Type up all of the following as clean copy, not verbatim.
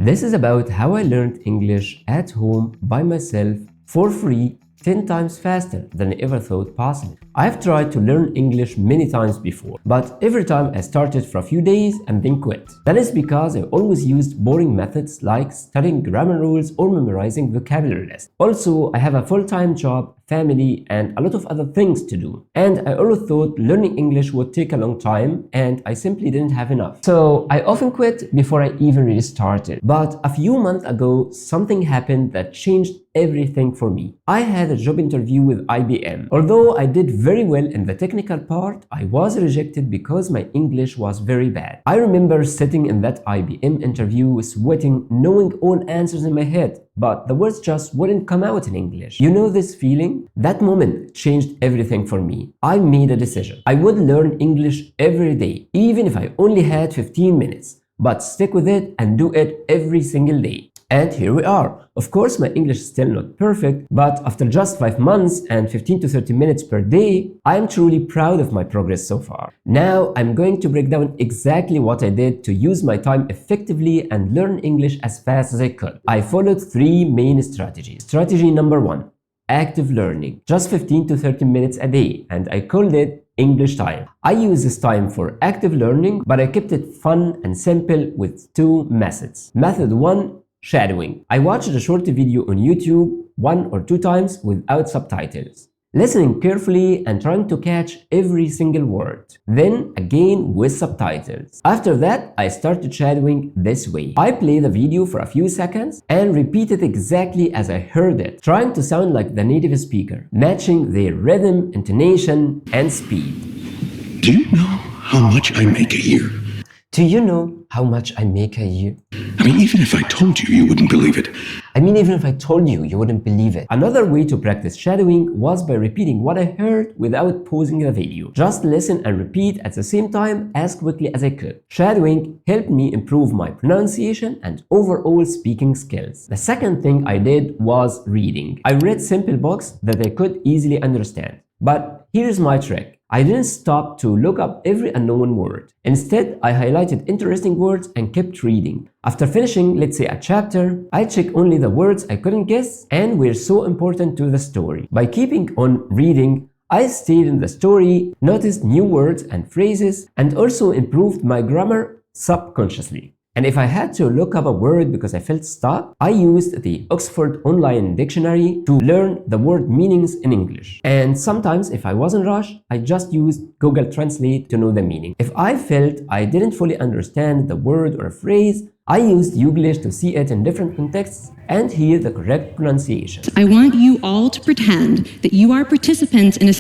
This is about how I learned English at home by myself for free 10 times faster than I ever thought possible. I've tried to learn English many times before, but every time I started for a few days and then quit. That is because I always used boring methods like studying grammar rules or memorizing vocabulary lists. Also, I have a full-time job, family, and a lot of other things to do. And I always thought learning English would take a long time, and I simply didn't have enough. So I often quit before I even really started. But a few months ago, something happened that changed everything for me. I had a job interview with IBM. Although I did very well in the technical part, I was rejected because my English was very bad. I remember sitting in that IBM interview sweating, knowing all answers in my head, but the words just wouldn't come out in English. You know this feeling? That moment changed everything for me. I made a decision. I would learn English every day, even if I only had 15 minutes, but stick with it and do it every single day. And here we are. Of course, my English is still not perfect, but after just 5 months and 15 to 30 minutes per day, I am truly proud of my progress so far. Now, I'm going to break down exactly what I did to use my time effectively and learn English as fast as I could. I followed 3 main strategies. Strategy number 1, active learning. Just 15 to 30 minutes a day, and I called it English time. I use this time for active learning, but I kept it fun and simple with 2 methods. Method 1, shadowing. I watched a short video on YouTube 1 or 2 times without subtitles, listening carefully and trying to catch every single word. Then again with subtitles. After that, I started shadowing this way. I play the video for a few seconds and repeat it exactly as I heard it, trying to sound like the native speaker, matching their rhythm, intonation, and speed. Do you know how much I make a year? Do you know how much I make a year? I mean, even if I told you, you wouldn't believe it. Even if I told you, you wouldn't believe it. Another way to practice shadowing was by repeating what I heard without pausing the video. Just listen and repeat at the same time as quickly as I could. Shadowing helped me improve my pronunciation and overall speaking skills. The second thing I did was reading. I read simple books that I could easily understand. But here's my trick. I didn't stop to look up every unknown word. Instead, I highlighted interesting words and kept reading. After finishing, let's say a chapter, I check only the words I couldn't guess and were so important to the story. By keeping on reading, I stayed in the story, noticed new words and phrases, and also improved my grammar subconsciously. And if I had to look up a word because I felt stuck, I used the Oxford Online Dictionary to learn the word meanings in English. And sometimes, if I was in rush, I just used Google Translate to know the meaning. If I felt I didn't fully understand the word or phrase, I used Youglish to see it in different contexts and hear the correct pronunciation. I want you all to pretend that you are participants in a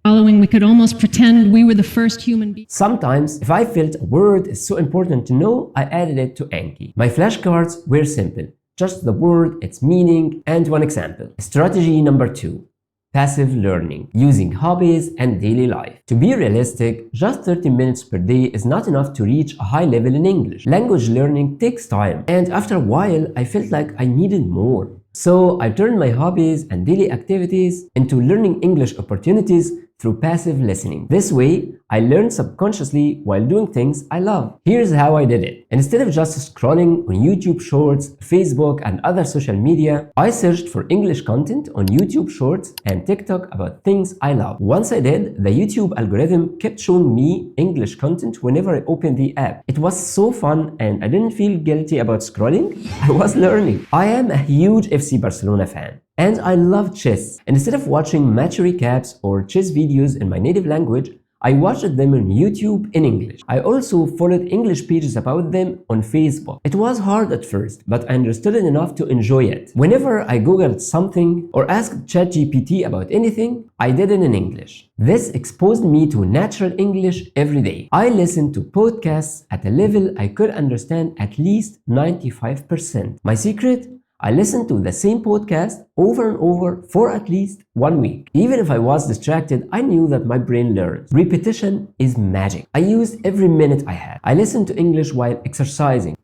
following, we could almost pretend we were the first human beings. Sometimes, if I felt a word is so important to know, I added it to Anki. My flashcards were simple, just the word, its meaning, and one example. Strategy number 2, passive learning, using hobbies and daily life. To be realistic, just 30 minutes per day is not enough to reach a high level in English. Language learning takes time, and after a while, I felt like I needed more. So I turned my hobbies and daily activities into learning English opportunities through passive listening. This way, I learned subconsciously while doing things I love. Here's how I did it. Instead of just scrolling on YouTube Shorts, Facebook, and other social media, I searched for English content on YouTube Shorts and TikTok about things I love. Once I did, the YouTube algorithm kept showing me English content whenever I opened the app. It was so fun and I didn't feel guilty about scrolling. I was learning. I am a huge FC Barcelona fan. And I love chess. And instead of watching match recaps or chess videos in my native language, I watched them on YouTube in English. I also followed English pages about them on Facebook. It was hard at first, but I understood it enough to enjoy it. Whenever I googled something or asked ChatGPT about anything, I did it in English. This exposed me to natural English every day. I listened to podcasts at a level I could understand at least 95%. My secret? I listened to the same podcast over and over for at least 1 week. Even if I was distracted, I knew that my brain learns. Repetition is magic. I used every minute I had. I listened to English while exercising,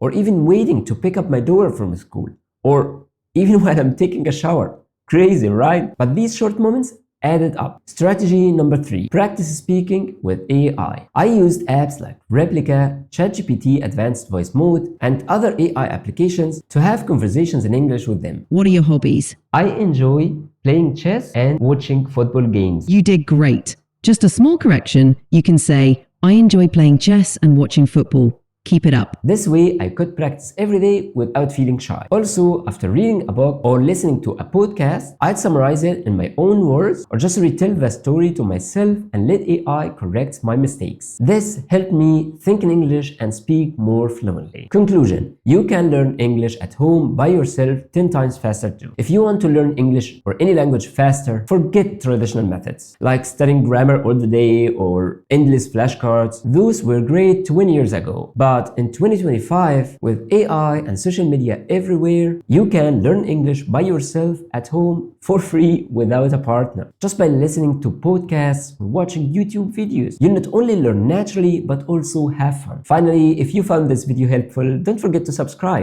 or even waiting to pick up my daughter from school, or even when I'm taking a shower. Crazy, right? But these short moments added up. Strategy number 3. Practice speaking with AI. I used apps like Replica, ChatGPT Advanced Voice Mode, and other AI applications to have conversations in English with them. What are your hobbies? I enjoy playing chess and watching football games. You did great. Just a small correction. You can say, I enjoy playing chess and watching football. Keep it up. This way, I could practice every day without feeling shy. Also, after reading a book or listening to a podcast, I'd summarize it in my own words or just retell the story to myself and let AI correct my mistakes. This helped me think in English and speak more fluently. Conclusion: you can learn English at home by yourself 10 times faster too. If you want to learn English or any language faster, forget traditional methods like studying grammar all the day or endless flashcards. Those were great 20 years ago. But in 2025, with AI and social media everywhere, you can learn English by yourself at home for free without a partner. Just by listening to podcasts or watching YouTube videos, you'll not only learn naturally, but also have fun. Finally, if you found this video helpful, don't forget to subscribe.